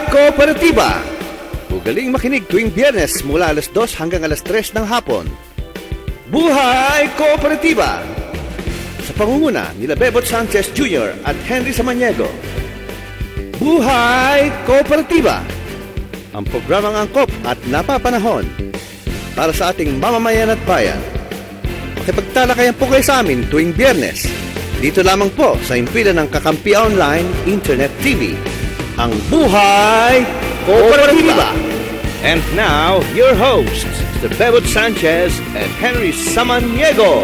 Kooperatiba! Ugaling makinig tuwing Biyernes mula alas 2 hanggang alas 3 ng hapon. Buhay Kooperatiba! Sa pangunguna nila Bebot Sanchez Jr. at Henry Samaniego. Buhay Kooperatiba! Ang programang angkop at napapanahon para sa ating mamamayan at bayan. Makipagtalakayan po kayo sa amin tuwing Biyernes. Dito lamang po sa impilan ng Kakampi Online Internet TV. Ang Buhay Kooperatiba. And now, your hosts, Mr. Bebot Sanchez and Henry Samaniego.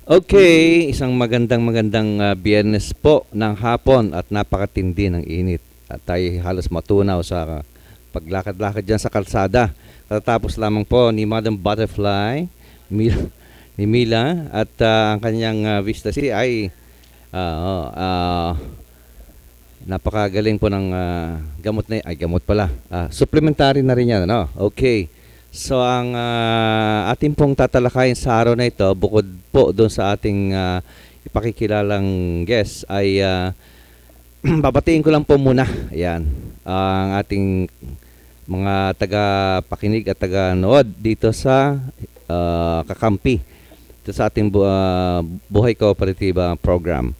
Okay, isang magandang Biyernes po ng hapon at napakatindi ng init. At tayo halos matunaw sa paglakad-lakad dyan sa kalsada. Katatapos lamang po ni Madam Butterfly, ni Mila, at ang kanyang vista si ay napakagaling po ng gamot na gamot pala. Supplementary na rin yan, ano? Okay. So ang ating pong tatalakayin sa araw na ito, bukod po doon sa ating ipakikilalang guest, ay babatiin ko lang po muna. Ayan, ang ating mga taga-pakinig at taga-nood dito sa Kakampi, dito sa ating Buhay Kooperatiba program.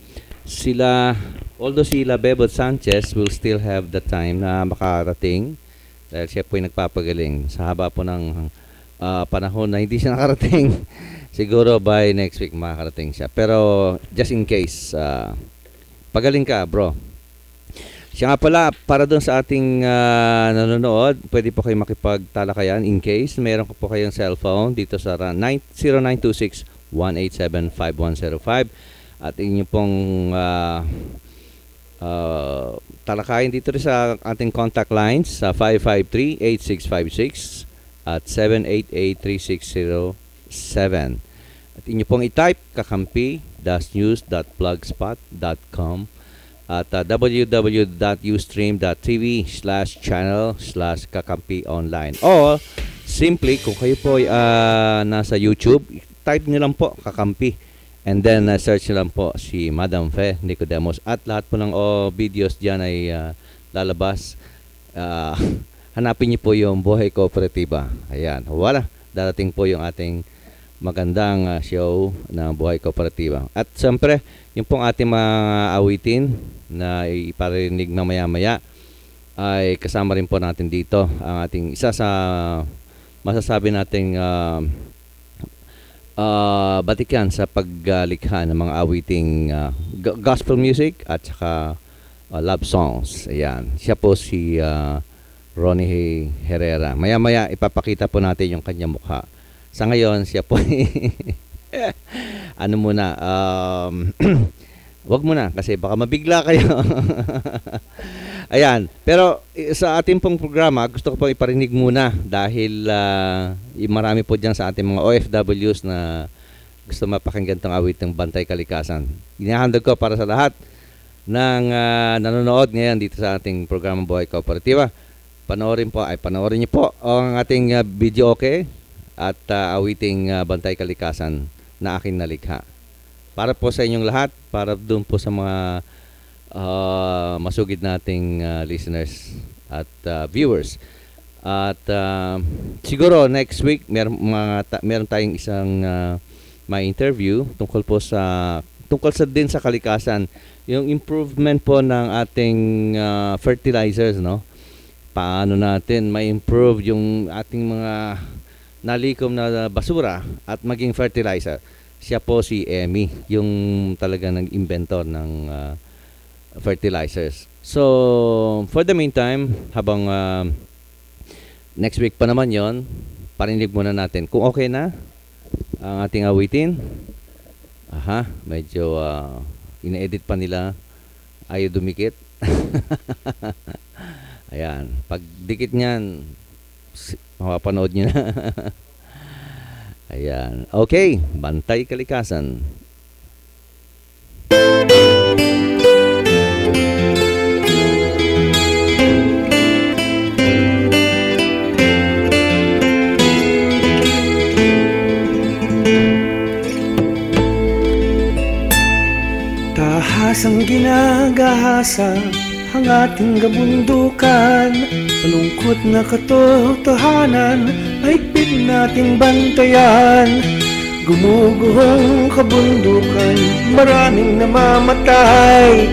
Although sila Bebot Sanchez will still have the time na makarating dahil siya po ay nagpapagaling sa haba po ng panahon na hindi siya nakarating. Siguro by next week makakarating siya. Pero just in case, pagaling ka, bro. Siya nga pala, para doon sa ating nanonood, pwede po kayo makipagtalakayan in case meron po kayong cellphone dito sa 0926-187-5105 at inyo pong talakayin dito rin sa ating contact lines sa 553-8656 at 788-3607 at inyo pong i-type kakampi-news.blogspot.com at www.ustream.tv/channel/kakampi online. O simply, kung kayo po nasa YouTube, type nyo lang po Kakampi and then search nyo lang po si Madam Fe Nicodemos at lahat po ng videos dyan ay lalabas. Hanapin nyo po yung Buhay Kooperatiba. Ayan, wala, darating po yung ating magandang show ng Buhay Kooperatiba. At siyempre, yung pong ating mga awitin na iparinig na maya-maya ay kasama rin po natin dito ang ating isa sa masasabi nating batikan sa paglikha ng mga awiting gospel music at saka love songs. Ayan, siya po si Ronnie Herrera. Maya-maya ipapakita po natin yung kanyang mukha. Sa ngayon, siya po ano muna, wag muna kasi baka mabigla kayo. Ayan, pero sa ating pong programa, gusto ko pong iparinig muna dahil marami po dyan sa ating mga OFWs na gusto mapakinggan tong awit ng Bantay Kalikasan. Inihandog ko para sa lahat ng nanonood ngayon dito sa ating programang Buhay Kooperatiba. Panoorin niyo po ang ating video okay at awiting Bantay Kalikasan na aking nalikha. Para po sa inyong lahat, para doon po sa mga masugid nating listeners at viewers. At siguro next week meron tayong isang may interview tungkol din sa kalikasan, yung improvement po ng ating fertilizers, no? Paano natin ma-improve yung ating mga nalikom na basura at maging fertilizer. Siya po si Emmy, yung talaga nag-inventor ng fertilizers. So, for the meantime, habang next week pa naman yon, parinig muna natin. Kung okay na ang ating awitin, medyo ina-edit pa nila, ayaw dumikit. Ayan, pag dikit niyan, mapapanood nyo na. Ayan. Okay, Bantay Kalikasan. Asang ginagahasa ang ating kabundukan, malungkot na katotohanan, mahigpit nating bantayan. Gumuguhong kabundukan, maraming namamatay,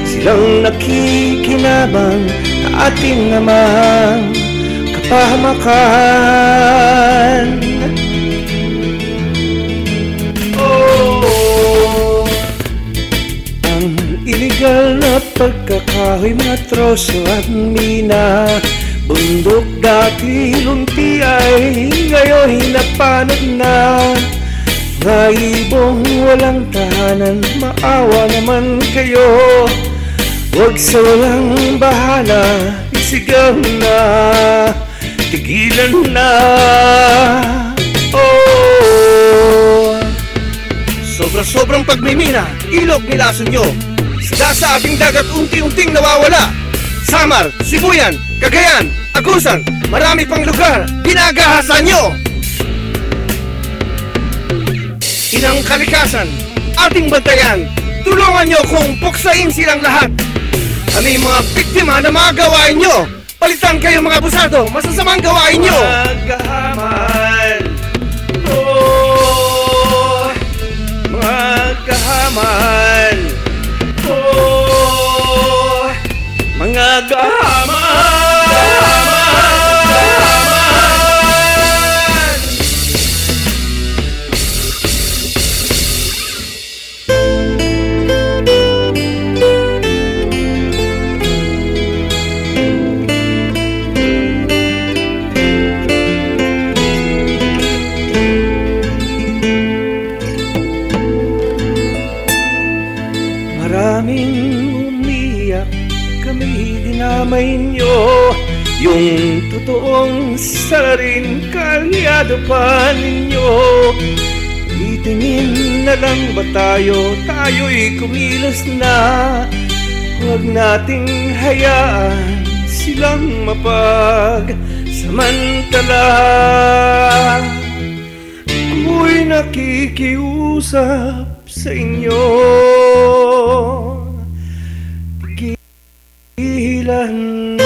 silang nakikinabang na ating namang kapahamakan. Oh, ang iligal na pagkakahoy, mga troso at mina, bundok dati lunti ay ngayon napanag na. Mga ibong walang tahanan, maawa naman kayo, huwag sa walang bahala, isigaw na, tigilan na. Oh, Sobra-sobrang pagmimina, ilog nilason nyo. Isda sa ating dagat unti-unting nawawala. Samar, Sibuyan, Cagayan, Agusan, marami pang lugar, ginagahasan nyo. Inang kalikasan, ating bantayan, tulungan nyo kung puksain silang lahat. Kami mga biktima na mga gawain nyo, palitan kayo mga abusado, masasamang gawain nyo. Magkahaman, oh, magkahaman, oh, mga gahaman. Maraming umiyak, kami dinamay nyo. Yung totoong salarin, kalyado pa ninyo. Itingin na lang ba tayo, tayo'y kumilos na. Huwag nating hayaan silang mapagsamantala. Ako'y nakikiusap sa inyo, tigilan na.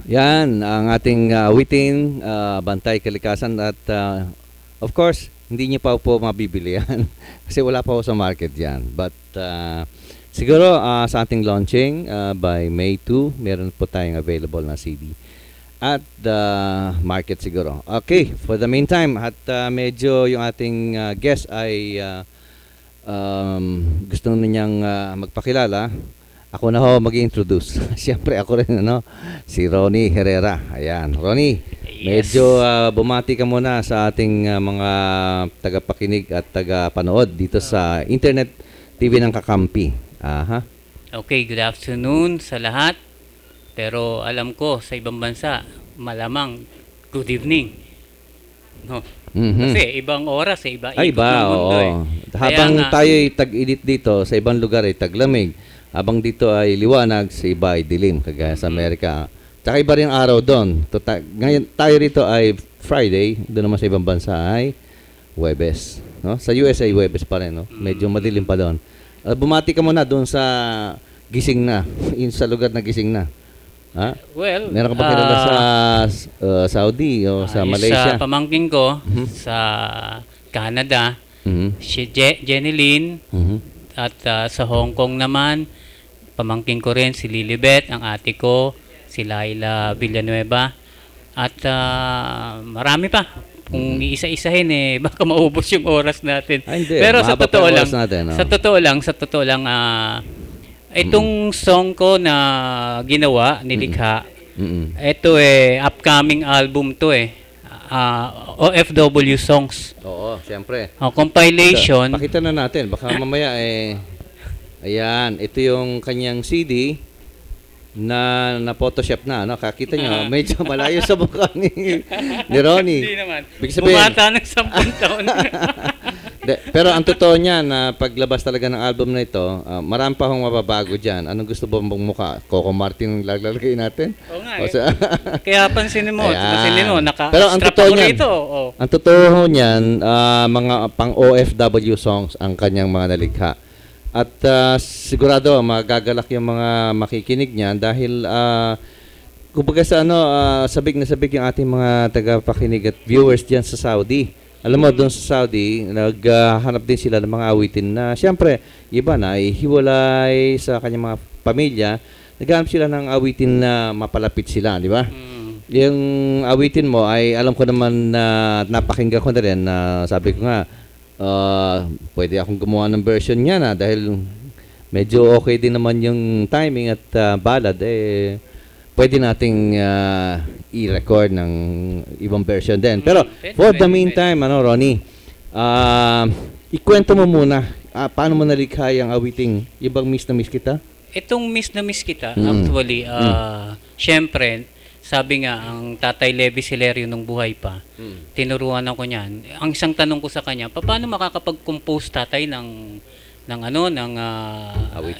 Yan ang ating awitin, Bantay Kalikasan, at of course, hindi niyo pa po mabibili yan kasi wala pa po sa market yan. But siguro sa ating launching by May 2, meron po tayong available na CD at market siguro. Okay, for the meantime, at medyo yung ating guest ay gusto niyang magpakilala. Ako na ho mag-introduce. Siyempre ako rin, si Ronnie Herrera. Ayan, Ronnie, medyo bumati ka muna sa ating mga tagapakinig at tagapanood dito sa Internet TV ng Kakampi. Aha. Okay, good afternoon sa lahat. Pero alam ko sa ibang bansa, malamang good evening. No. Kasi ibang oras, iba Ay, ikot ng mundo. Habang tayo'y tag-init dito, sa ibang lugar ay taglamig. Habang dito ay liwanag, sa iba ay dilim, kagaya sa Amerika. Tsaka iba rin araw doon. Ngayon tayo rito ay Friday, doon naman sa ibang bansa ay Huwebes. No? Sa USA, Huwebes pa rin. No? Medyo madilim pa doon. Bumati ka muna doon sa gising na, sa lugar na gising na. Ha? Well, meron ka ba kilala sa Saudi o sa Malaysia? Sa pamangkin ko, sa Canada, si Jenny Lynn, at sa Hong Kong naman, pamangkin ko rin si Lilibet, ang ate ko, si Laila Villanueva, at marami pa. Kung iisa-isahin baka maubos yung oras natin. Hindi, pero sa totoo lang, natin, no? sa totoo lang, itong song ko na ginawa, nilikha, ito upcoming album to OFW songs. Oo, siyempre. Compilation. Pakita na natin, baka mamaya ayan, ito yung kanyang CD na Photoshop na, kakita nyo, medyo malayo sa mukha ni Ronnie. Hindi naman. Bumata ng 10 taon. Pero ang totoo niyan na paglabas talaga ng album na ito, marami pa akong mababago diyan. Anong gusto mo bang mukha? Coco Martin ang lalagay natin? Oo nga. Kaya pansinin mo, pero ang naka-strap totoo ako niyan, rito. ang totoo niyan, mga pang OFW songs ang kanyang mga nalikha. At sigurado magagalak yung mga makikinig niyan dahil kumbaga sa sabik na sabik yung ating mga tagapakinig at viewers diyan sa Saudi. Alam mo, doon sa Saudi, naghanap din sila ng mga awitin na, siyempre, iba na, hiwalay sa kanyang mga pamilya, naghanap sila ng awitin na mapalapit sila, di ba? Yung awitin mo ay, alam ko naman na napakinggan ko na rin, na sabi ko nga, pwede akong gumawa ng version niya na, dahil medyo okay din naman yung timing at ballad, pwede nating i-record ng ibang version din. Pero for the meantime, Ronnie, ikwento mo muna, paano mo nalikha yung awiting Ibang Miss na Miss Kita? Itong Miss na Miss Kita, actually, syempre, sabi nga, ang Tatay Levi Silerio nung buhay pa, tinuruan ako niyan. Ang isang tanong ko sa kanya, paano makakapag-compose tatay ng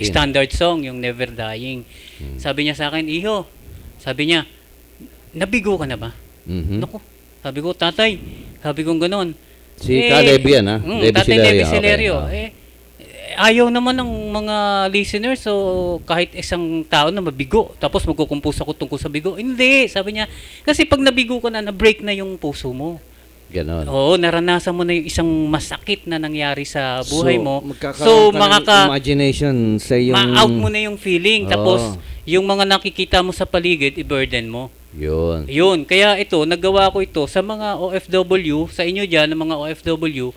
standard song, yung Never Dying? Sabi niya sa akin, Iho, sabi niya, nabigo ka na ba? Naku, sabi ko, tatay, sabi ko gano'n. Si Levi yan, ha? Tatay Levi Silerio. Okay. Ayaw naman ng mga listeners, so kahit isang tao na mabigo, tapos magkukumpose ako tungkol sa bigo. Hindi, sabi niya, kasi pag nabigo ka na, na-break na yung puso mo. Ganon. Oo, naranasan mo na yung isang masakit na nangyari sa buhay mo. So, imagination sa yung... Ma-out mo na yung feeling. Tapos, yung mga nakikita mo sa paligid, i-burden mo. Yun. Kaya ito, nagawa ko ito sa mga OFW, sa inyo dyan, ng mga OFW,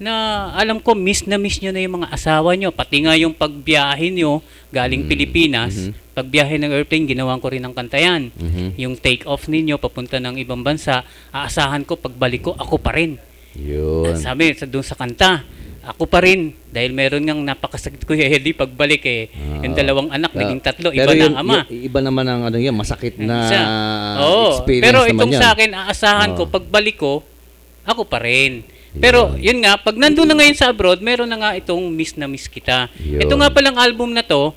na alam ko, miss na miss nyo na yung mga asawa nyo. Pati nga yung pagbiyahe nyo, galing Pilipinas, pagbiyahe ng airplane, ginawan ko rin ng kantayan. Yung take off ninyo, papunta ng ibang bansa, aasahan ko, pagbalik ko, ako pa rin. Yun. Sabi, doon sa kanta, ako pa rin. Dahil meron ngang napakasakit ko Eddie pagbalik yung dalawang anak, naging 3, iba na ang ama. Iba naman ang masakit na experience pero naman itong yan. sa akin, aasahan ko, pagbalik ko, ako pa rin. Pero yun nga, pag nandun na ngayon sa abroad, meron na nga itong Miss na Miss Kita. Ito nga palang album na to,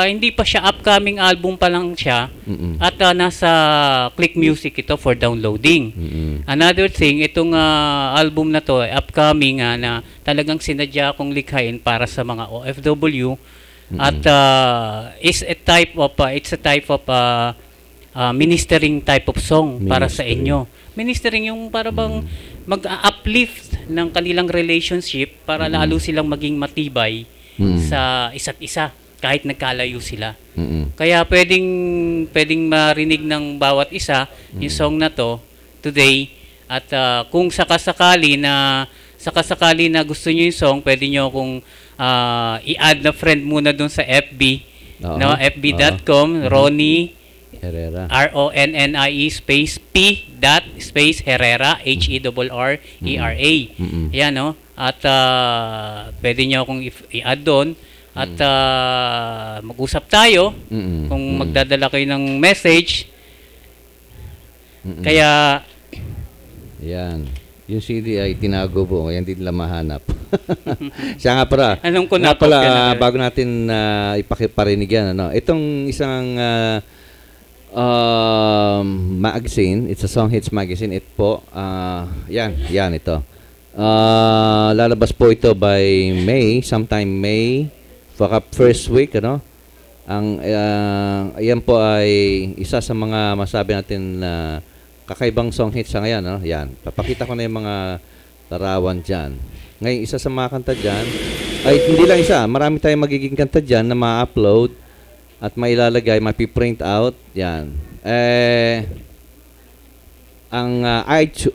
hindi pa siya, upcoming album pa lang siya, at nasa Click Music ito for downloading. Another thing, itong album na to, upcoming na talagang sinadya kong likhain para sa mga OFW, at it's a type of ministering type of song para sa inyo. Ministering yung para bang mag-uplift ng kanilang relationship para lalo silang maging matibay sa isa't isa kahit nagkalayo sila. Kaya pwedeng marinig ng bawat isa yung song na to today, at kung sakasakali na gusto niyo yung song, pwede niyo akong i-add na friend muna doon sa FB, fb.com Ronnie Herrera. RONNIE space P dot space Herrera HERRERA. Yan, no? At pwede nyo akong i-add doon. At mag-usap tayo kung magdadala kayo ng message. Kaya yan. Yung CD ay tinago po, kaya hindi nila mahanap. Siya nga pala. Anong ko na pala, bago natin ipakiparinig yan, itong isang magazine, it's a Song Hits magazine. Ito po, yan ito. Lalabas po ito by sometime May, baka first week, Ayan po ay isa sa mga masabi natin na kakaibang song hits sa ngayon, Yan, papakita ko na yung mga larawan dyan. Ngayon, isa sa mga kanta dyan, ay hindi lang isa, marami tayong magiging kanta dyan na ma-upload at mailalagay, mapiprint out, yan. Ang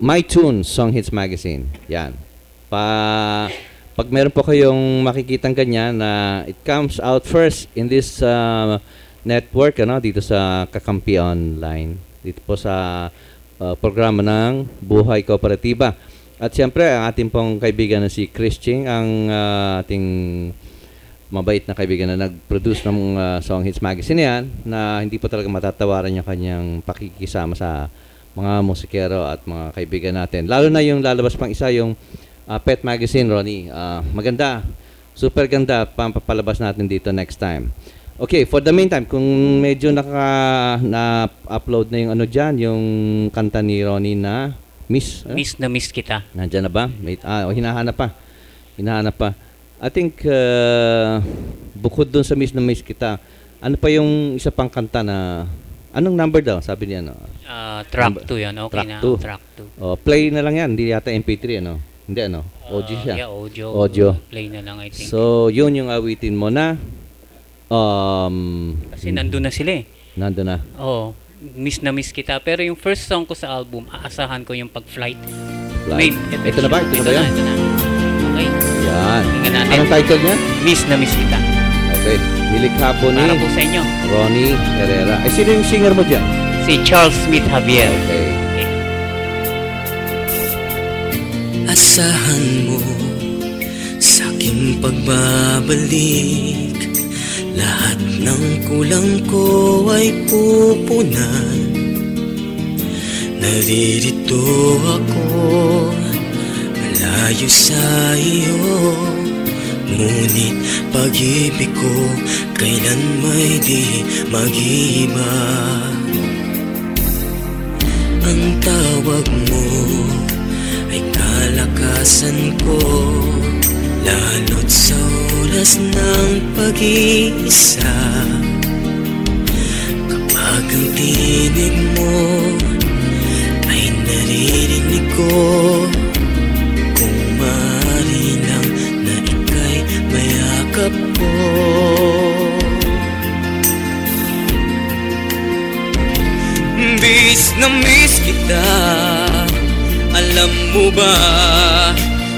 MyTunes Song Hits Magazine, yan. Pag meron po kayong makikitang ganyan na it comes out first in this network, dito sa Kakampi Online, dito po sa programa ng Buhay Kooperatiba. At siyempre, ang ating pong kaibigan na si Chris Ching, ang ating mabait na kaibigan na nag-produce ng Song Hits Magazine yan, na hindi po talaga matatawaran yung kanyang pakikisama sa mga musikero at mga kaibigan natin. Lalo na yung lalabas pang isa, yung Pet Magazine, Ronnie. Maganda. Super ganda. Pampapalabas natin dito next time. Okay, for the meantime, kung medyo na-upload na yung ano dyan, yung kanta ni Ronnie na Miss. Miss na miss kita. Nandiyan na ba? Hinahanap pa. Hinahanap pa. I think, bukod dun sa Miss na Miss kita, ano pa yung isa pang kanta na, anong number daw? Sabi niya, no? Track 2 yun. Okay Track na. 2. Track 2. Play na lang yan. Hindi yata MP3, ano? Hindi, ano? Audio siya. Yeah, audio. Audio. Play na lang, I think. So, yun yung awitin mo na. Kasi nandun na sila eh. Nandun na. Oo. Miss na miss kita. Pero yung first song ko sa album, aasahan ko yung pag-flight. Flight. Ito na ba? Ito na ba yan? Ito na. Okay. Yan. Tingnan natin. Anong title niya? Miss na miss kita. Okay. Nilikha po ni Para po sa inyo. Ronnie Herrera. Ay, sino yung singer mo dyan? Si Charles Smith Javier. Okay. Asahan mo sa aking pagbabalik, lahat ng kulang ko ay pupunan. Naririto ako, malayo sa iyo, ngunit pag-ibig ko kailan may di mag-iba. Ang tawag mo ay kalakasan ko, lalo't sa oras ng pag-iisa. Kapag ang tinig mo ay naririnig ko, kung maaari lang na ika'y mayakap ko. Miss na miss kita, alam mo ba,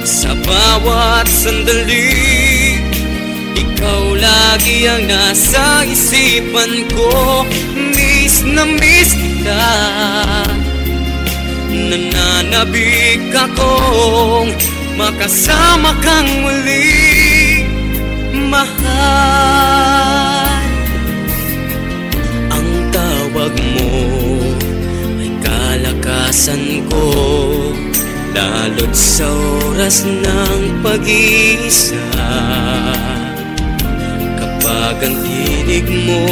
sa bawat sandali, ikaw lagi ang nasa isipan ko. Miss na miss kita, nananabik akong makasama kang muli, mahal. Ang tawag mo ay kalakasan ko, lalo't sa oras ng pag-iisa. Kapag ang tinig mo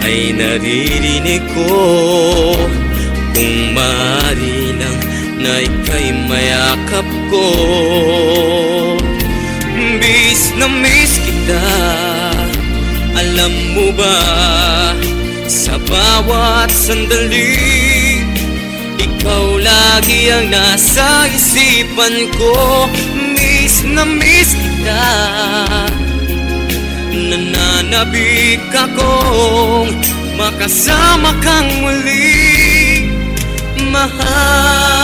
ay naririnig ko, kung maaari lang na ika'y mayakap ko. Miss na miss kita, alam mo ba, sa bawat sandali, ikaw lagi ang nasa isipan ko. Miss na miss kita, nananabik akong makasama kang muli, mahal.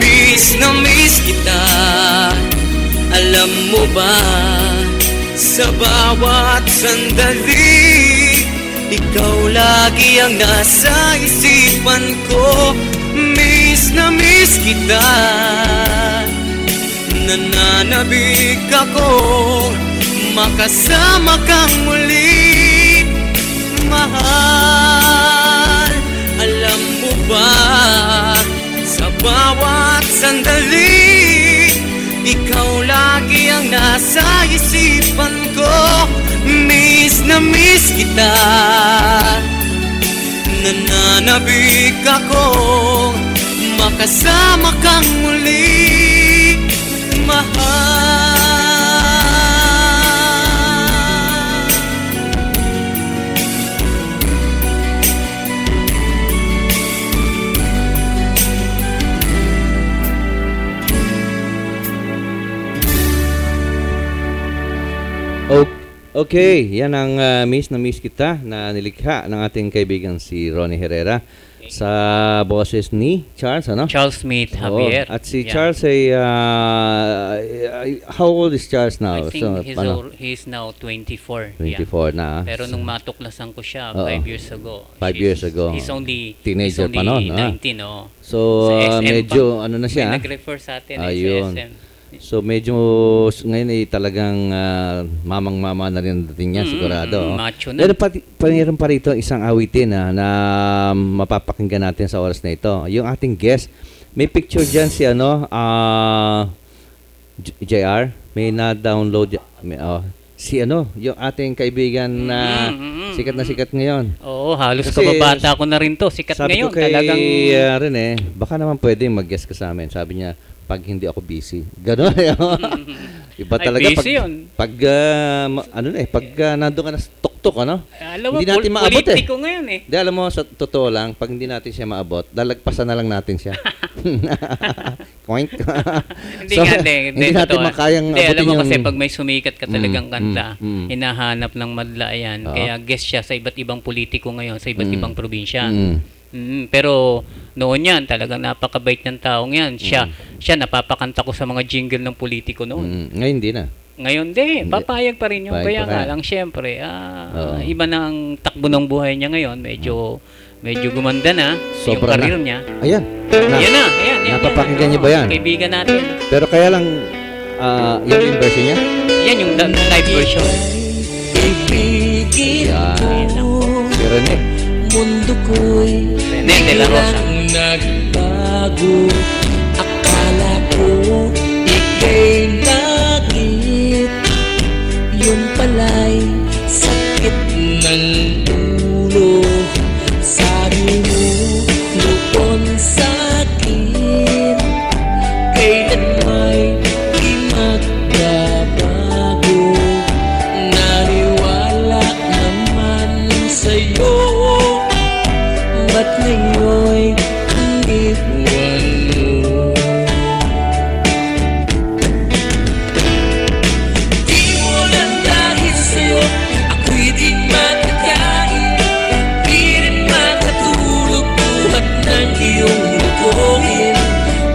Miss na miss kita, alam mo ba, sa bawat sandali, ikaw lagi ang nasa isipan ko. Miss na miss kita, nananabik ako, makasama kang muli, mahal. Alam mo ba, sa bawat sandali, ikaw lagi ang nasa isipan ko. Miss na miss kita, nananabik ako, makasama kang muli, mahal. Okay, yan ang Miss na Miss Kita na nilikha ng ating kaibigan si Ronnie Herrera sa boses ni Charles, ano? Charles Smith Javier. At si Charles ay, how old is Charles now? I think he's now 24. 24 na. Pero nung matuklasan ko siya 5 years ago. 5 years ago. He's only teenager he's only pa noon. 19, oh. So, Sa SM medyo pa, ano na siya. may nag-refer sa atin sa Ayun. SM. So medyo ngayon ay talagang mamang-mama na rin dating niya, sigurado. Macho na. Pero meron pa rito isang awitin na mapapakinggan natin sa oras na ito. Yung ating guest, may picture dyan si JR, may na-download yung ating kaibigan na sikat ngayon. Oo, halos Kasi, kababata ko na rin to. Sikat sabi ngayon. Ko kay talagang Rene, baka naman pwede mag-guest ka sa amin. Sabi niya, pag hindi ako busy. Gano'n. Iba talaga busy yun. pag nandun ka na sa tuktok, ano? Alam mo, hindi natin maabot politiko ngayon eh. Di, alam mo, sa totoo lang, pag hindi natin siya maabot, lalagpasan na lang natin siya. Point. Hindi natin makayang abutin alam mo yung... kasi pag may sumikat ka talagang kanta, hinahanap ng madla yan. Kaya guest siya sa iba't ibang politiko ngayon, sa iba't ibang probinsya. Pero noon yan, talagang napakabait ng taong yan. Siya napapakanta ko sa mga jingle ng politiko noon. Ngayon hindi na. Ngayon papayag pa rin yun. Kaya nga lang, syempre, iba na ang takbo ng buhay niya ngayon. Medyo gumanda na yung career niya. Ayan. Ayan. Napapakinggan niyo ba yan? Kaibigan natin. Pero kaya lang, yung version niya? Yan yung live version. Yan. Si Rene. Mundo ko'y Rene de la Rosa. Nagbago. Akala ko ika'y nagit. Yun pala'y sakit ng ulo. Sabi mo noon sa'kin, kailan may di magbabago. Naniwala naman sa'yo, ba't ngayon'y iniwan mo? Di mo lang dahil sa'yo, ako'y di makakain. Di rin makatulog buhat ng iyong lukuhin.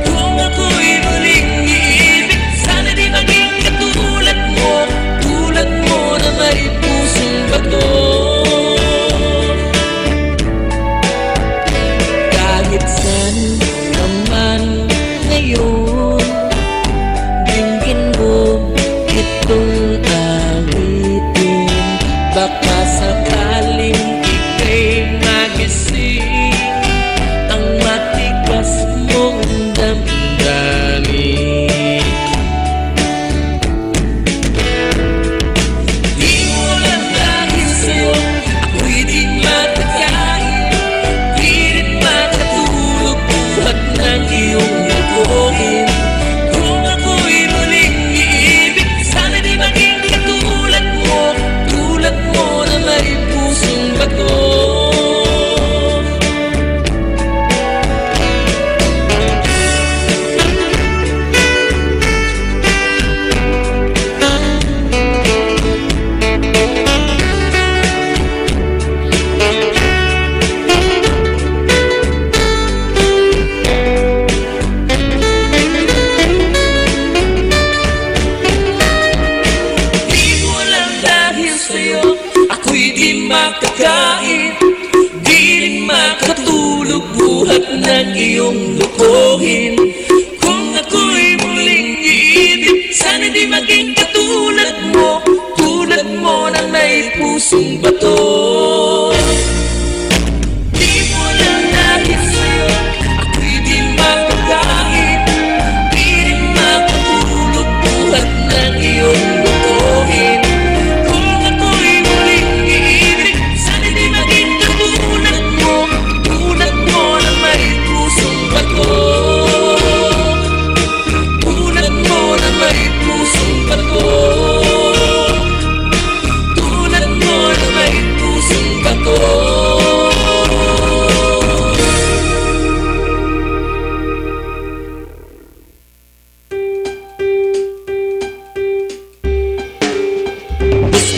Kung ako'y muling iibig, sana di maging katulad mo. Tulad mo na may pusong bato. Kahit saan naman ngayon, dinggin mo itong awitin. Baka sakaling ika'y magising ang matigas mong damdamin. Di mo lang dahil sa'yo, ako'y di makakain. Di rin makatulog buhat ng iyong lukuhin. Kung ako'y muling iibig, sana di maging katulad mo. Tulad mo na may pusong bato. Di mo lang dahil sa'yo, ako'y di makakain. Di rin makatulog buhat ng iyong lukuhin. Kung ako'y muling iibig, sana di maging katulad mo. Tulad mo na may pusong bato. Di mo lang dahil sa'yo, ako'y di makakain. Di rin makatulog buhat ng iyong lukuhin. Kung ako'y muling iibig, sana di maging katulad mo. Tulad mo na may pusong bato. Tulad mo na may pusong bato. Tulad mo na may pusong bato.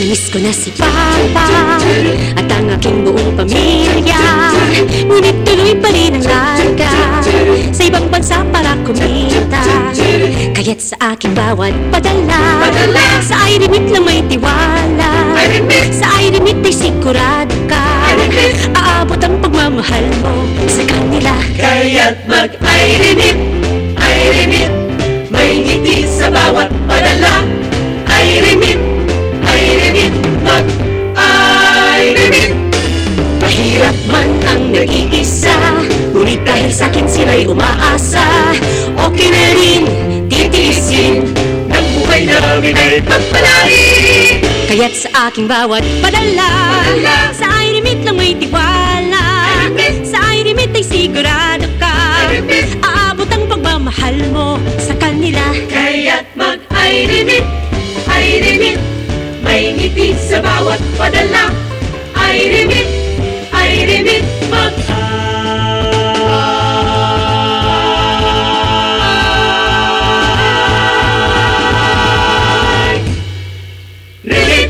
Miss ko na si Papa at ang aking buong pamilya. Ngunit tuloy pa rin ang larga sa ibang bansa para kumita. Kaya't sa aking bawat padala, sa iRemit lang may tiwala. Sa iRemit ay sigurado ka, aabot ang pagmamahal mo sa kanila. Kaya't mag-iRemit, iRemit, may ngiti sa ibigay pagpalain. Kaya't sa aking bawat padala, sa iRemit lang may tiwala. Sa iRemit ay sigurado ka, aabot ang pagmamahal mo sa kanila. Kaya't mag-iRemit, iRemit, may ngiti sa bawat padala. iRemit, iRemit, Remit.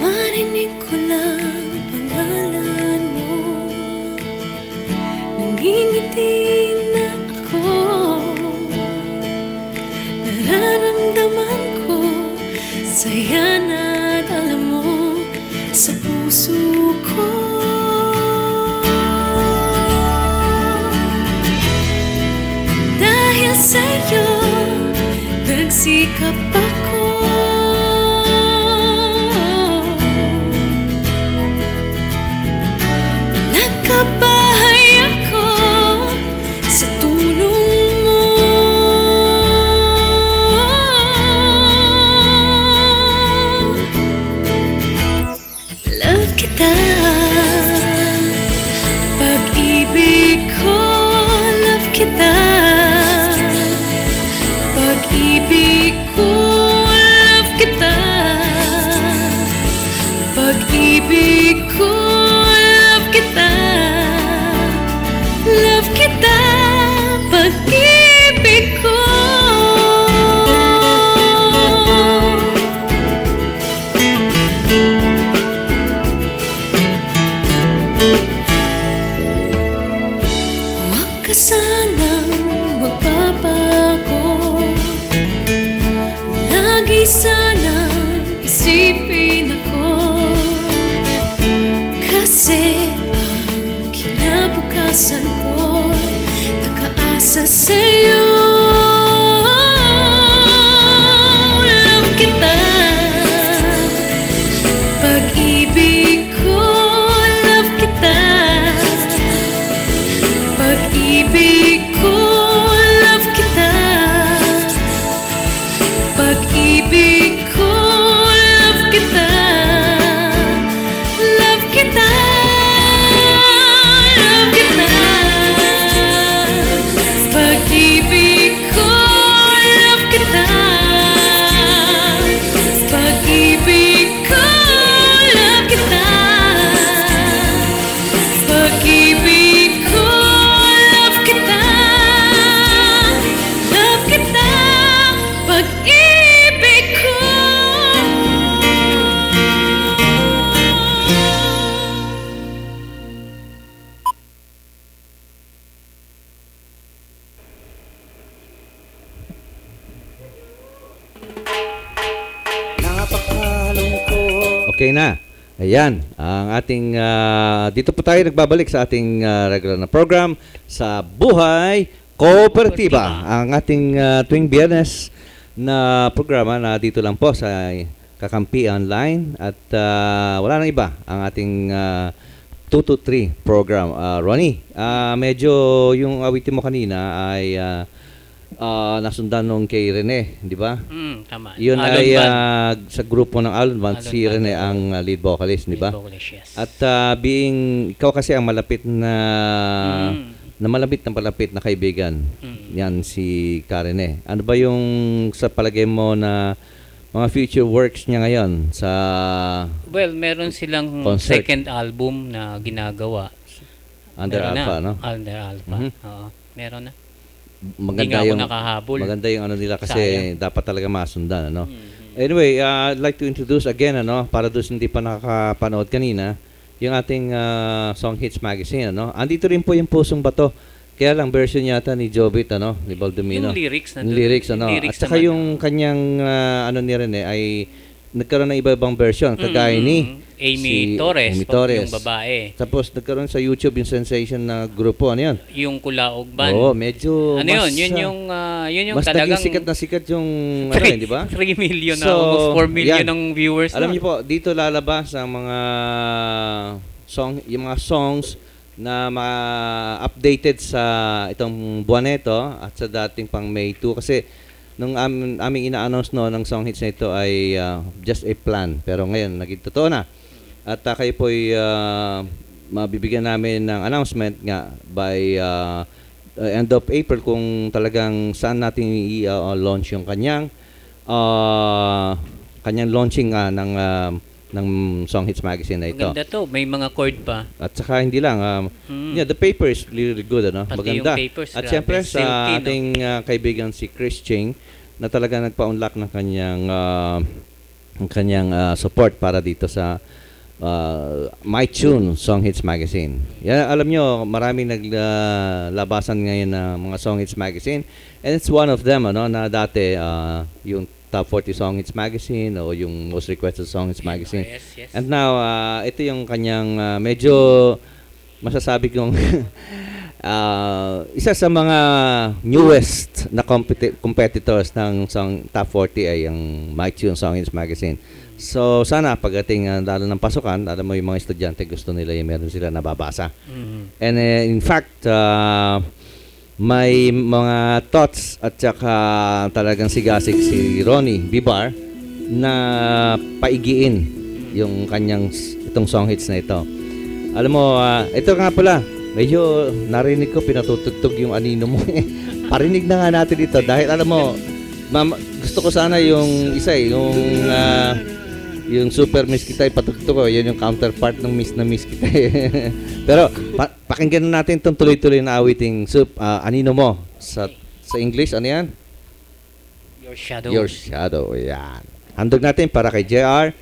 Marinig ko lang pangalan mo, nangingiti na ako. Nararamdaman ko saya na dala mo sa puso ko. Dahil sa'yo nagsikap ako. Nagkabahay ako sa tulong mo. Love kita, pag-ibig ko. Love kita, pag-ibig ko. Love kita, pag-ibig ko. Love kita, love kita, pag-ibig ko. Huwag ka sanang magbabago, lagi sanang isipin ako. Kasi ang kinabukasan ko'y nakaasa sa'yo. Love kita, pag-ibig ko. Love kita, pag-ibig ko. Love kita, pag-ibig ko. Love kita, love kita, love kita, pag-ibig ko. Love kita, pag-ibig ko. Love kita, pag-ibig ko. Love kita, love kita, pag-ibig ko. Okay na. Ayan, ang ating dito po tayo nagbabalik sa ating regular na program sa Buhay Kooperatiba. Ang ating tuwing Biyernes na programa na dito lang po sa Kakampi Online at wala nang iba ang ating 2 to 3 program. Ronnie, medyo yung awitin mo kanina ay nasundan nung kay Rene, di ba? Tama. Yun Alon ay Band. sa grupo ng Alon Band, Alon si Band, Rene ang lead vocalist, di ba? Lead vocalist, yes. At being ikaw kasi ang malapit na malapit na kaibigan. Yan si Karene. Ano ba yung sa palagay mo na mga future works niya ngayon sa Well, meron silang concert? second album na ginagawa. Under Meron Alpha, na. no? Under Alpha. Mhm. Oo, meron na. Maganda Hindi nga ako yung nakahabol. maganda yung ano nila kasi Sayang. dapat talaga masundan, ano? Anyway, I'd like to introduce again, ano, para doon hindi pa nakakapanood kanina, yung ating Song Hits Magazine, ano? Andito rin po yung Pusong Bato. Kaya lang version yata ni Jobit, ano, ni Baldomino. Yung lyrics na Yung lyrics, ano. lyrics At saka naman, yung kanyang ano ni Rene ay nagkaroon ng iba-ibang version, kagaya ni Amy Torres, yung babae. Tapos nagkaroon sa YouTube yung sensation na grupo, ano yan? Yung Kulaog Band. Oo, medyo ano mas, yun yung mas talagang sikat na sikat yung ano, di ba? 3 million na, almost 4 million yan. ng viewers. Alam niyo po, dito lalabas ang mga yung mga songs na updated sa itong buwan nito at sa dating pang May 2 kasi nung aming ina-announce ng song hits na ito ay just a plan, pero ngayon naging totoo na. At kayo po ay mabibigyan namin ng announcement nga by end of April kung talagang saan natin i-launch yung kanyang launching ng Song Hits Magazine na ito. Maganda to, may mga chord pa. At saka hindi lang, the paper is really good, ano? Pati Maganda. yung papers, At siyempre sa silky, ating kaibigan si Chris Ching na talaga nagpa-unlock ng kanyang support para dito sa My Tune Song Hits Magazine. Yan, alam nyo, maraming naglabasan ngayon na mga Song Hits Magazine and it's one of them, ano, na dati yung Top 40 Song Hits Magazine o yung Most Requested Song Hits Magazine. Yes. And now, ito yung kanyang medyo masasabi kong isa sa mga newest na competitors ng Top 40 ay ang My Tune Song Hits Magazine. So, sana pagdating lalo ng pasukan, alam mo yung mga estudyante gusto nila yung meron sila nababasa. And in fact, may mga thoughts at saka talagang sigasig si Ronnie Bibar na paigiin yung itong song hits na ito. Alam mo, ito nga pala, medyo narinig ko pinatutugtog yung anino mo. Parinig na nga natin ito dahil alam mo, gusto ko sana yung isa yung Super Miss Kita ipatugtog ko, yun yung counterpart ng Miss na Miss Kita. Pero pakinggan natin itong tuloy-tuloy na awiting anino mo sa English, ano yan? Your Shadow. Your Shadow, yan. Handog natin para kay JR,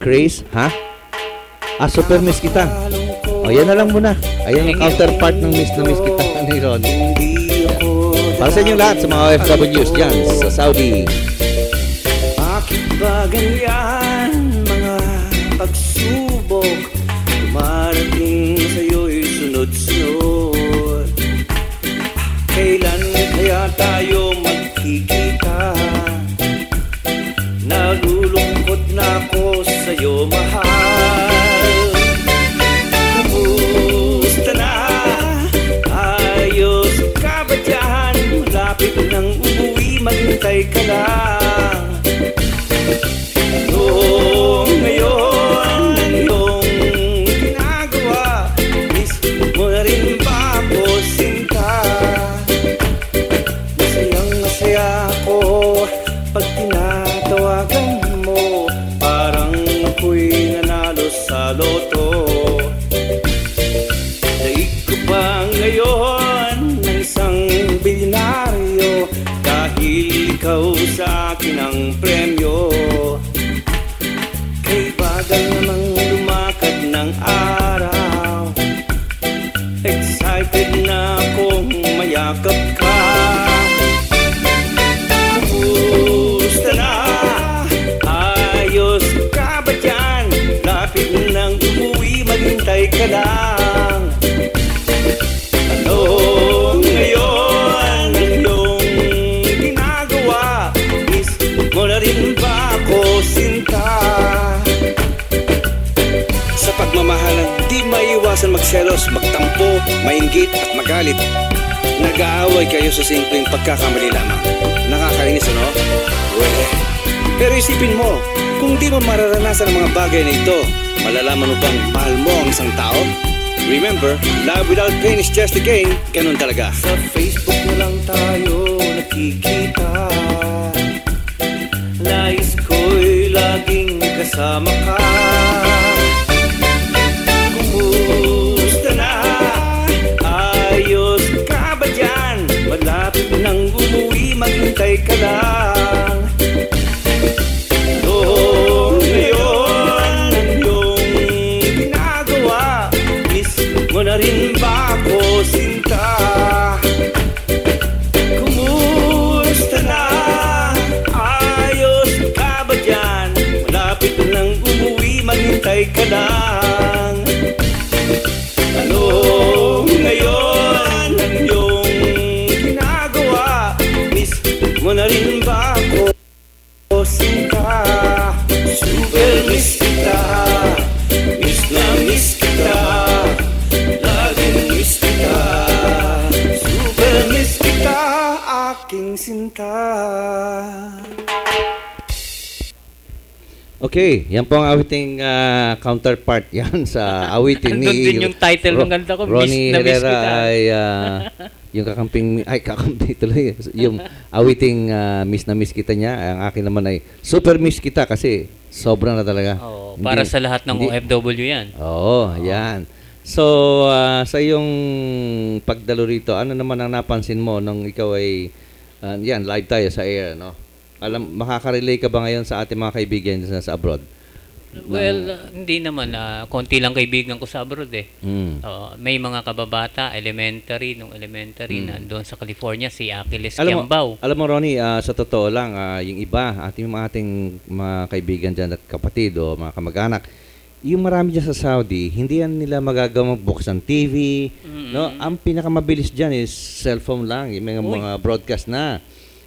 Chris, ha? Super Miss Kita. O, yan na lang muna. Ayan yung counterpart ng Miss na Miss Kita ni Ronnie. Para sa inyo lahat sa mga OFWs dyan sa Saudi. Bakit ba ganyan mga pagsubok dumarating sa'yo'y sunod-sunod? Kailan kaya tayo magkikita? Nalulungkot na ako sa'yo, mahal. Kumusta na? Ayos ka ba dyan? Malapit nang umuwi, maghintay ka lang. Ngayon, yung ginagawa, miss mo na rin ba ako, sinta? Masayang-masaya ako pag tinatawagan mo, parang ako'y nanalo sa loto. Daig ko ba ngayon ng isang bilyonaryo dahil ikaw sa akin ang premyo? Kay bagal namang lumakad ng araw, excited na akong mayakap ka. Kumusta na? Ayos ka ba dyan? Lapit nang umuwi, maghintay ka lang. Ano ngayon ang iyong ginagawa? Miss mo na rin ba ako, sinta? Sa pagmamahalan, di maiwasan magselos, magtampo, mainggit at magalit. Nag-aaway kayo sa simpleng pagkakamali lamang. Nakakainis, ano? Well, pero isipin mo, kung di mo mararanasan ang mga bagay na ito, malalaman mo bang mahal mo ang isang tao? Remember, love without pain is just a game. Ganun talaga. Sa Facebook na lang tayo nakikita. Nais ko'y laging kasama ka. Kumusta na? Ayos ka ba dyan? Malapit nang umuwi, maghintay ka lang. Ngayon, ang iyong ginagawa, miss mo na rin ba ako, sinta? Kumusta na? Ayos ka ba dyan? na rin ba ako sinta? Super miss kita, miss na miss kita, laging miss kita. Super miss kita, aking sinta. Okay, yan po ang awiting counterpart yan sa awitin Andun ni din yung title ng kanta ko, Ronnie Miss na Miss Herrera Kita. ay yung kakampi tuloy. Yung awiting Miss na Miss Kita niya, ang akin naman ay Super Miss Kita kasi sobra na talaga. Oo, para sa lahat ng OFW yan. Oo, yan. So, sa iyong pagdalo rito, ano naman ang napansin mo nung ikaw ay, yan, live tayo sa air, no? Makaka-relay ka ba ngayon sa ating mga kaibigan sa abroad? Well, hindi naman. Konti lang kaibigan ko sa abroad eh. Mm. May mga kababata, elementary, nandun sa California, si Achilles Alam Kiambao. mo, Ronnie, sa totoo lang, yung iba, ating mga kaibigan dyan at kapatid o mga kamag-anak, yung marami dyan sa Saudi, hindi yan nila magagawang buksan TV. No? Ang pinakamabilis dyan is cellphone lang, yung mga broadcast na.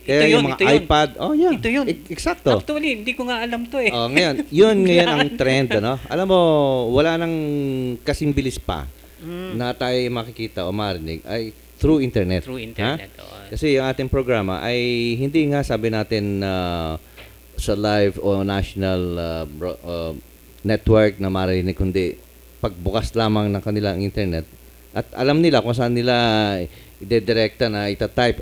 Kaya yung mga iPad, yan. Ito yun. Eksakto. Actually, hindi ko nga alam to eh. Ngayon ang trend, ano? Alam mo, wala nang kasing bilis pa na tayo makikita o marinig ay through internet. Through internet. Kasi yung ating programa ay hindi nga sabi natin sa live o national network na marinig, kundi pagbukas lamang ng kanilang internet at alam nila kung saan nila ide-directa na ita-type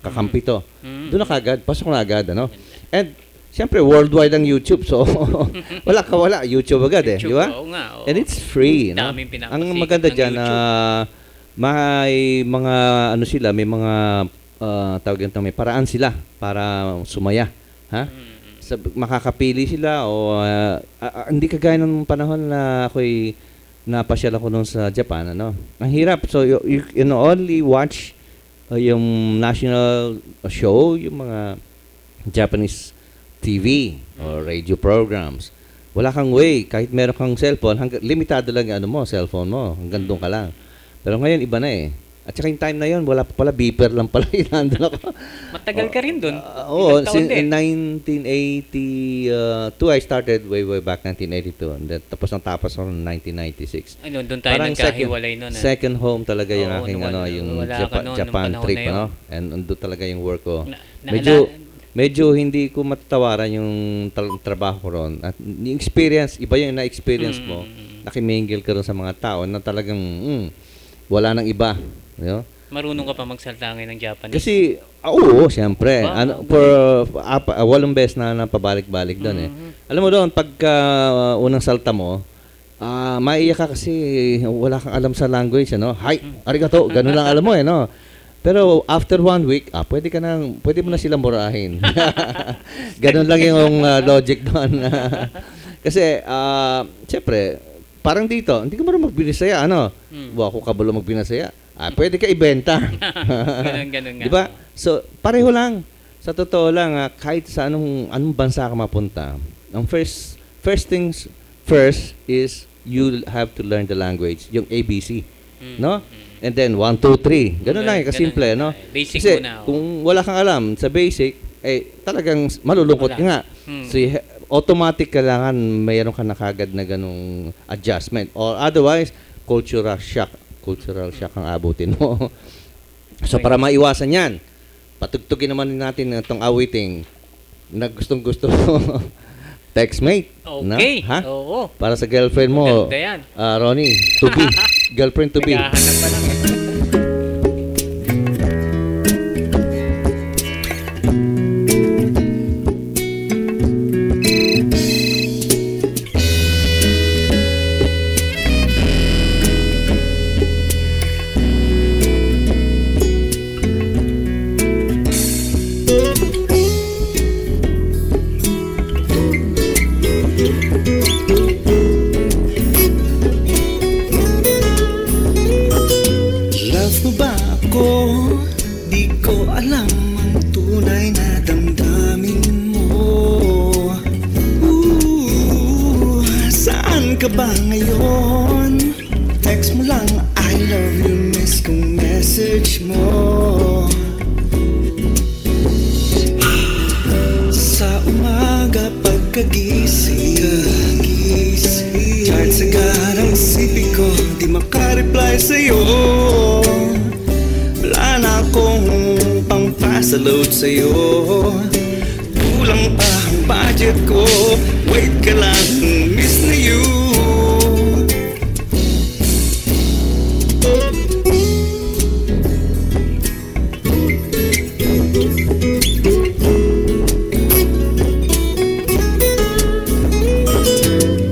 kakampi to. Doon na kagad, pasok na agad, ano? And siyempre worldwide ang YouTube, so wala YouTube agad di ba? And it's free, no? Ang maganda diyan may mga may mga tawag nito, may paraan sila para sumaya, ha? Makakapili sila o hindi kagaya ng panahon na ako'y napasyal ako noon sa Japan, ano? Ang hirap. So, you only watch yung national show, yung mga Japanese TV or radio programs. Wala kang way. Kahit meron kang cellphone, limitado lang yung cellphone mo. Hanggang doon ka lang. Pero ngayon, iba na eh. At saka yung time na yun, wala pa pala, beeper lang pala. Nandun ako. Matagal ka rin dun. Oo, in 1982, I started way back 1982. And then, tapos natapos ako noong 1996. Doon tayo nagkahiwalay nun. Second home talaga yung aking yung Japan trip, ano? And doon talaga yung work ko. Medyo hindi ko matatawaran yung trabaho ko ron. At yung experience, iba yung na-experience mo. Nakimingle ka ron sa mga tao na talagang wala nang iba. You know? Marunong ka pa magsalta ngayon ng Japanese? Kasi, oo, siyempre. For 8 beses na pabalik-balik doon eh. Alam mo doon, pagka unang salta mo, maiiyak ka kasi wala kang alam sa language, ano? Hi, arigato, ganun lang alam mo eh, no? Pero after 1 week, pwede mo na silang murahin. Ganun lang yung logic doon. Kasi, siyempre, parang dito, hindi ka marunong magbinasaya, ano? Ako kabalo magbinasaya. Pwede ka ibenta. Ganun nga. Diba? So, pareho lang. Sa totoo lang, kahit sa anong bansa ka mapunta, ang first things first is you have to learn the language, yung ABC. No? And then, 1, 2, 3. Ganun lang, kasimple, no? Basic kasi muna. Kung wala kang alam sa basic, talagang malulungkot ka nga. So, automatic kailangan mayroon ka na kagad na ganung adjustment. Or otherwise, cultural shock ang abutin mo. So, para maiwasan yan, patugtugin naman natin itong awiting na gustong-gusto textmate. Okay. Ha? Oo. Para sa girlfriend mo, Ronnie, to be. Girlfriend to be. Naghahanap pa lang. ka ba ngayon? Text mo lang, I love you, miss kong message mo. kagising Kahit sagad ang isipin ko Di makareply sa'yo Wala na akong pang-pasaload sa'yo Kulang pa ang budget ko Wait ka lang, miss na you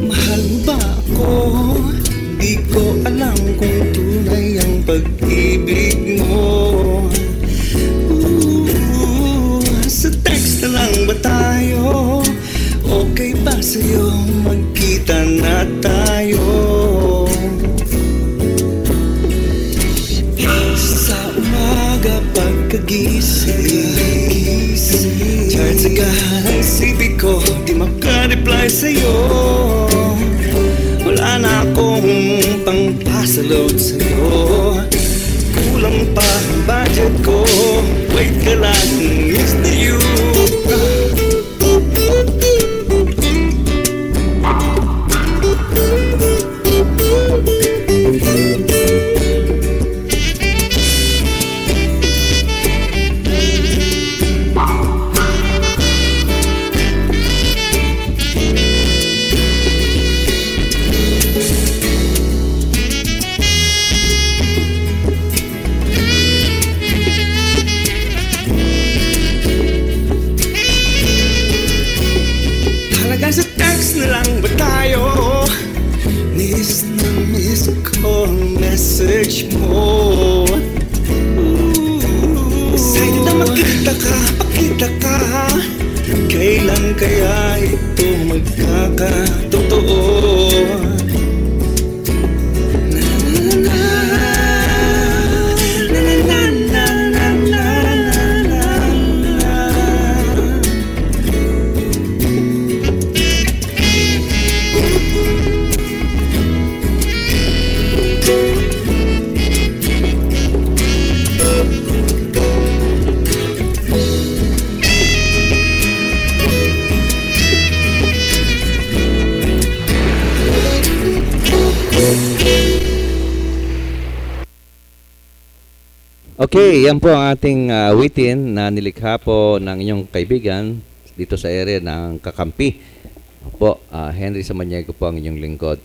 Mahal mo ba ako? Di ko alam kung tunay ang pag-ibig mo Sa text na lang ba tayo? Okay ba sa'yo magkita na tayo? Sa umaga pagkagising Kahit sagad ang isipin ko Di makareply sa'yo Wala na akong pang-pasaload sa'yo Kulang pa ang budget ko Wait ka lang, miss na you Talaga sa text na lang ba tayo? Miss na miss ko ang message mo Sa'yo na makita ka, pakita ka Kailan kaya ito magkakatotoo? Okay, yan po ang ating awitin na nilikha po ng inyong kaibigan dito sa area ng Kakampi. Po, Henry Samaniego po ang inyong lingkod.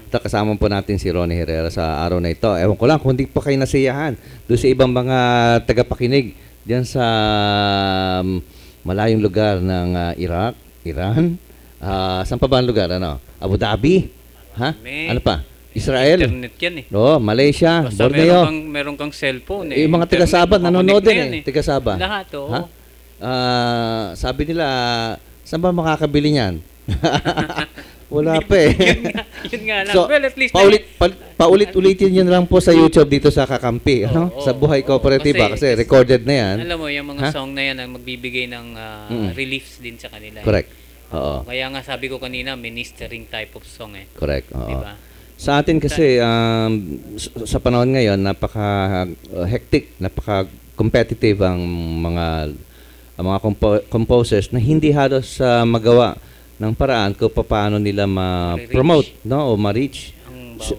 Ito, kasama po natin si Ronnie Herrera sa araw na ito. Ewan ko lang kung hindi pa kayo nasiyahan doon sa ibang mga tagapakinig diyan sa malayong lugar ng Iraq, Iran. Saan pa ba ang lugar? Ano? Abu Dhabi? Ha? Ano pa? Israel. Internet yan eh. Oo, Malaysia, Basta Borneo. meron kang cellphone eh. Yung mga taga-Sabah nanonood din eh. Taga-Sabah. Lahat, oo. Ha? Sabi nila, saan ba makakabili niyan? Wala pa eh. Yun nga lang. So, Well, at least paulit-ulitin yun lang po sa YouTube dito sa Kakampi. Ano? Oo, Sa Buhay oo. Kooperatiba. Kasi recorded na yan. Alam mo, yung mga song na yan ang magbibigay ng reliefs din sa kanila. Correct. Oo. Kaya nga sabi ko kanina, ministering type of song eh. Correct. Oo. Diba? Sa atin kasi, sa panahon ngayon, napaka-hectic, napaka-competitive ang mga composers na hindi halos magawa ng paraan kung paano nila ma-promote, no, o ma-reach.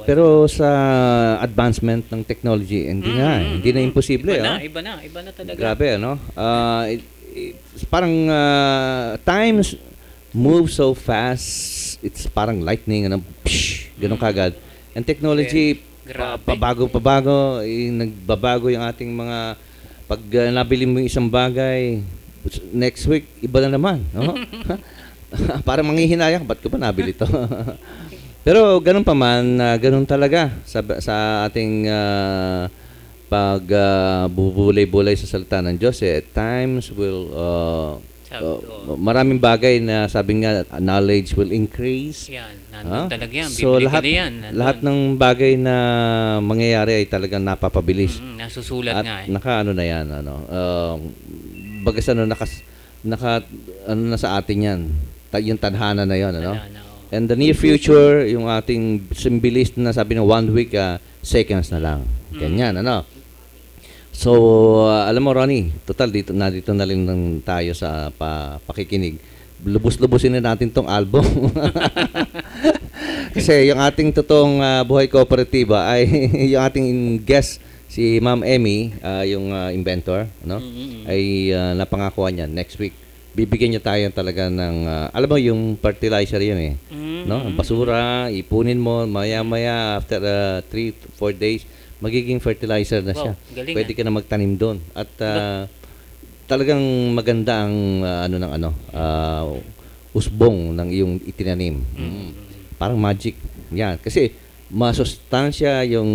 Pero sa advancement ng technology, hindi na imposible. Iba na talaga. Grabe, ano? Parang times move so fast, it's parang lightning, ano, ganun kagad. And technology, pabago, nagbabago yung ating mga, pag nabili mo yung isang bagay, next week, iba na naman. No? Parang manghihinayang, ba't ko ba nabili to? Pero ganun pa man, ganun talaga sa ating bubulay-bulay sa salita ng Diyos. At times will maraming bagay na sabi nga knowledge will increase. Yan, nandun talaga yan. So lahat ng bagay na mangyayari ay talagang napapabilis. Nasusulat at nga eh. Naka-ano na yan, bagas na sa atin yan. Yung tadhana na yon, ano? And the near future, yung ating symbolist na sabi ng 1 week, seconds na lang. Ganyan, ano? So, alam mo, Ronnie, total, dito na lang tayo sa pakikinig. lubos-lubusin na natin tong album. Kasi yung ating totoong buhay kooperatiba ay yung ating guest, si Ma'am Emmy, yung inventor, no? Ay napangakuan niya next week. Bibigyan niya tayo talaga ng, alam mo yung fertilizer yun eh. No? Ang basura, ipunin mo, maya-maya, after 3-4 days, magiging fertilizer na siya. Galing, Pwede ka na magtanim doon. At talagang maganda ang usbong ng iyong itinanim. Parang magic. Yan. Kasi masustansya yung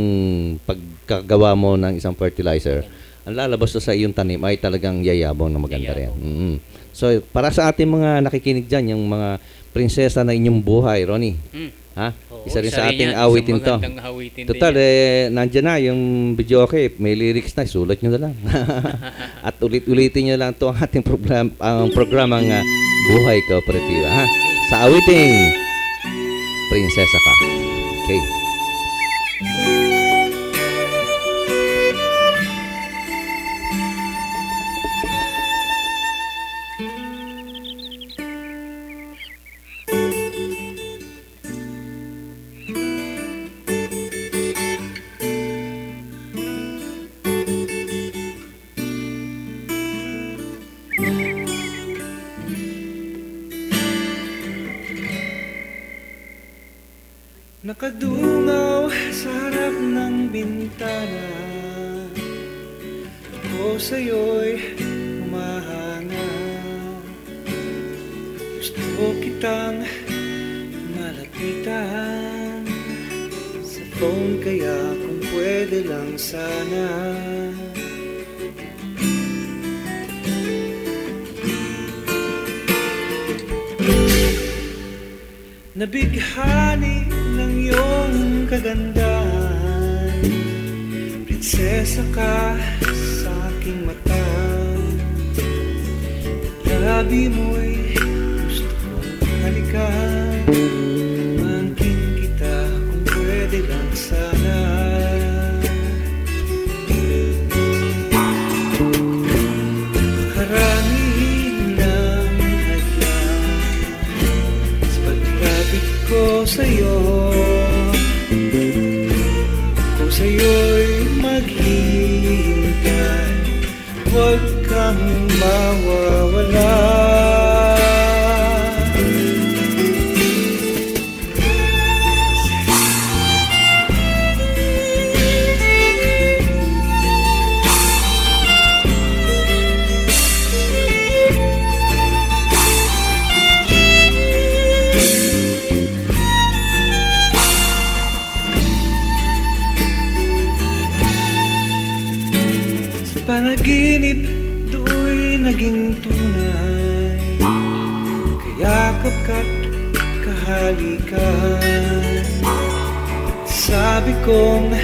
pagkagawa mo ng isang fertilizer. Ang lalabas sa iyong tanim ay talagang yayabong na maganda rin. So, para sa ating mga nakikinig dyan, yung mga prinsesa na inyong buhay, Ronnie. Ha? Oo, isa rin sa ating yan, awitin to. Awitin Total, nandyan na yung video okay. May lyrics na, sulat nyo na lang. At ulit-ulitin nyo lang to ang ating programang Buhay Kooperatiba. Ha? Sa awiting, prinsesa ka. Okay. Nakadungaw sa harap ng bintana, ako sa'yo'y humahanga. Gusto kitang malapitan sa phone, kaya kung pwede lang sana. Nabighani ng iyong kagandahan, prinsesa ka sa aking mata. Labi mo'y gusto kong halikan, mangkin kita kung pwede lang sana. Karami ng hadlang sa paglapit ko sa'yo, ako sa'yo'y maghihintay, huwag kang mawawala. Panaginip do'y naging tunay, kayakap ka't kahalikan. Sabi kong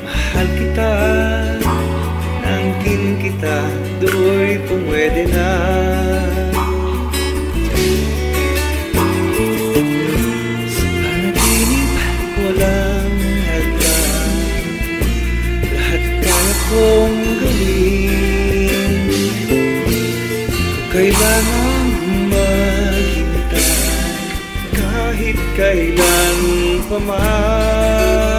mahal kita, nangkin kita, do'y pumwede na. Sa panaginip walang hadlang, lahat kaya kong gawin. Kung kailangan maghintay, kahit kailan pa man.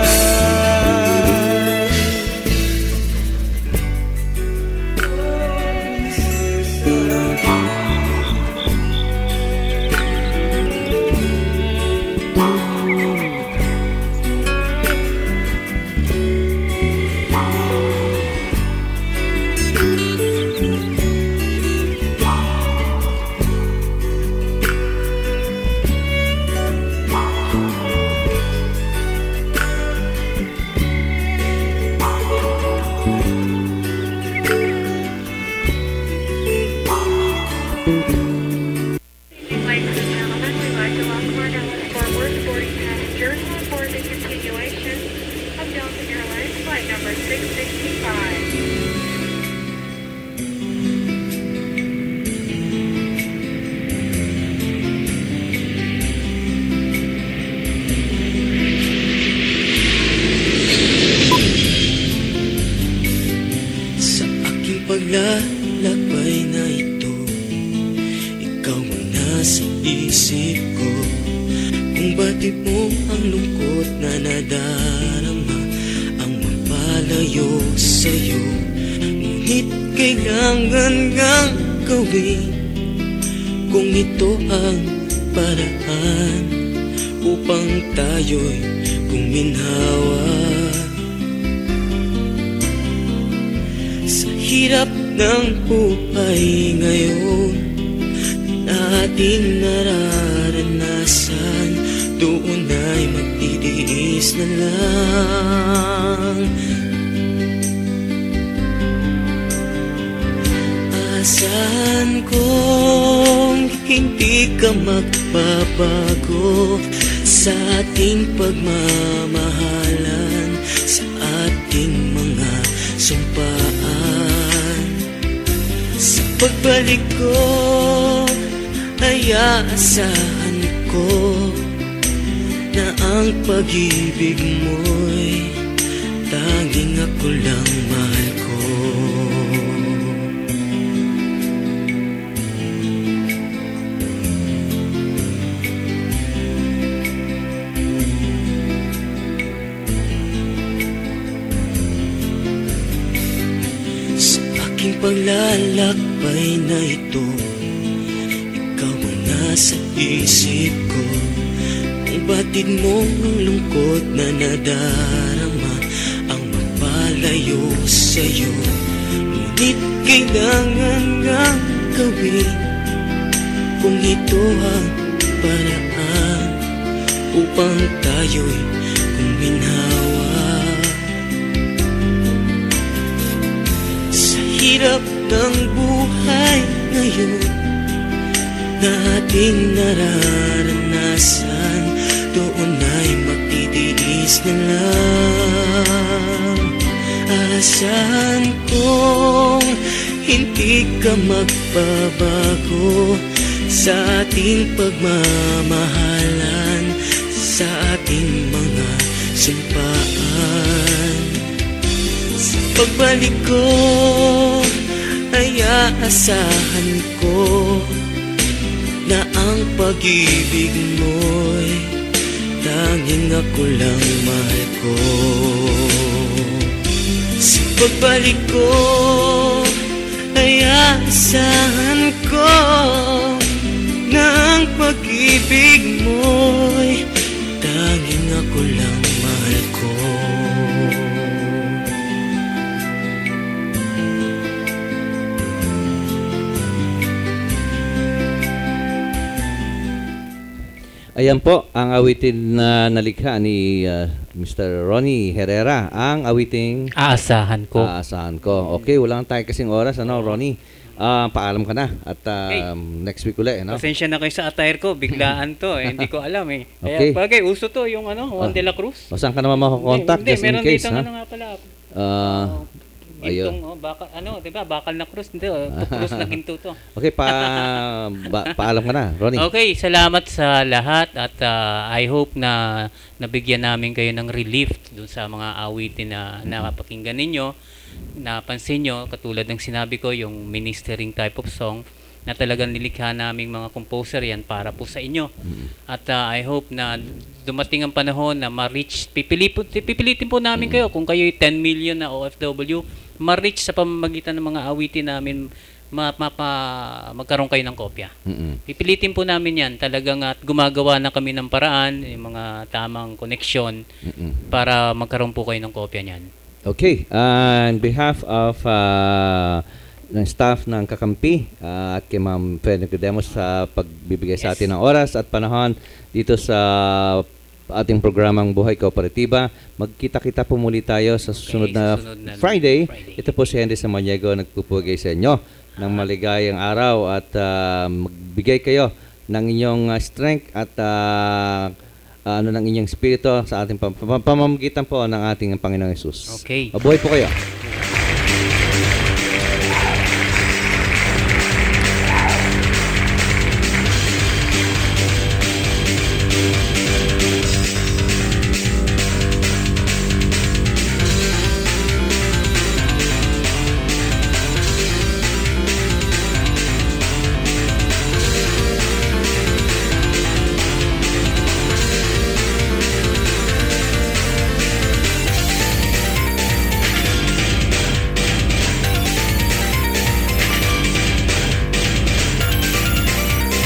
Ladies and gentlemen, we'd like to welcome our Dallas Fort Worth boarding passengers on board the continuation of Delta Airlines flight number 665. Sa aking paglalakbay na ito, isip ko kung batid mo ang lungkot na nadarama ang mapalayo sa'yo. Ngunit kailangan ngang gawin kung ito ang paraan upang tayo'y guminhawa. Sa hirap ng buhay ngayon na ating nararanasan, doon ay magtitiis na lang. Asahan kong hindi ka magbabago sa ating pagmamahalan, sa ating mga sumpaan. Sa pagbalik ko ay aasahan ko na ang pag-ibig mo'y tanging ako lang mahal ko. Sa aking paglalakbay na ito, ikaw ang nasa isip ko. Kung batid mo ang lungkot na nadarama ang mapalayo sa'yo, ngunit kailangan ngang gawin kung ito ang paraan upang tayo'y guminhawa. Sa hirap ng buhay ngayon na ating nararanasan, doon ay magtitiis na lang. Asahan kong hindi ka magbabago sa ating pagmamahalan, sa ating mga sumpaan. Sa pagbalik ko ay aasahan ko na ang pag-ibig mo'y tanging ako lang mahal ko. Sa pagbalik ko ay aasahan ko na ang pag-ibig mo'y tanging ako lang mahal ko. Ayan po ang awitin na nalikha ni Mr. Ronnie Herrera, ang awiting Aasahan ko. Aasahan ko. Okay, wala tayo kasing oras, ano, Ronnie? Paalam ka na at next week ulit, ano? Pasensya na kayo sa attire ko, biglaan to, hindi ko alam eh. Okay. Kaya bagay, uso to yung Juan de la Cruz. O saan ka naman makakontakt just in case, ha? Meron dito nga pala. Ayun. Gintong, bakal, diba, bakal na krus, hindi, krus na ginto to. Okay, paalam ka na, Ronnie. Okay, salamat sa lahat at I hope na nabigyan namin kayo ng relief dun sa mga awitin na napakinggan ninyo. Napansin nyo, katulad ng sinabi ko, yung ministering type of song na talagang nilikha naming mga composer yan para po sa inyo. At I hope na dumating ang panahon na ma-reach, pipilitin po namin kayo kung kayo'y 10 million na OFW, ma-reach sa pamamagitan ng mga awitin namin, magkaroon kayo ng kopya. Pipilitin po namin yan talagang at gumagawa na kami ng paraan, yung mga tamang connection para magkaroon po kayo ng kopya niyan. Okay, on behalf of ng staff ng Kakampi at kay Ma'am Fred Nicodemos sa pagbibigay sa atin ng oras at panahon dito sa ating programang Buhay Kooperatiba. Magkita-kita po muli tayo sa susunod na Friday. Ito po si Henry Samaniego nagpupugay sa inyo ng maligayang araw at magbigay kayo ng inyong strength at ng inyong spirito sa ating pamamagitan po ng ating Panginoong Hesus. Okay. Mabuhay po kayo.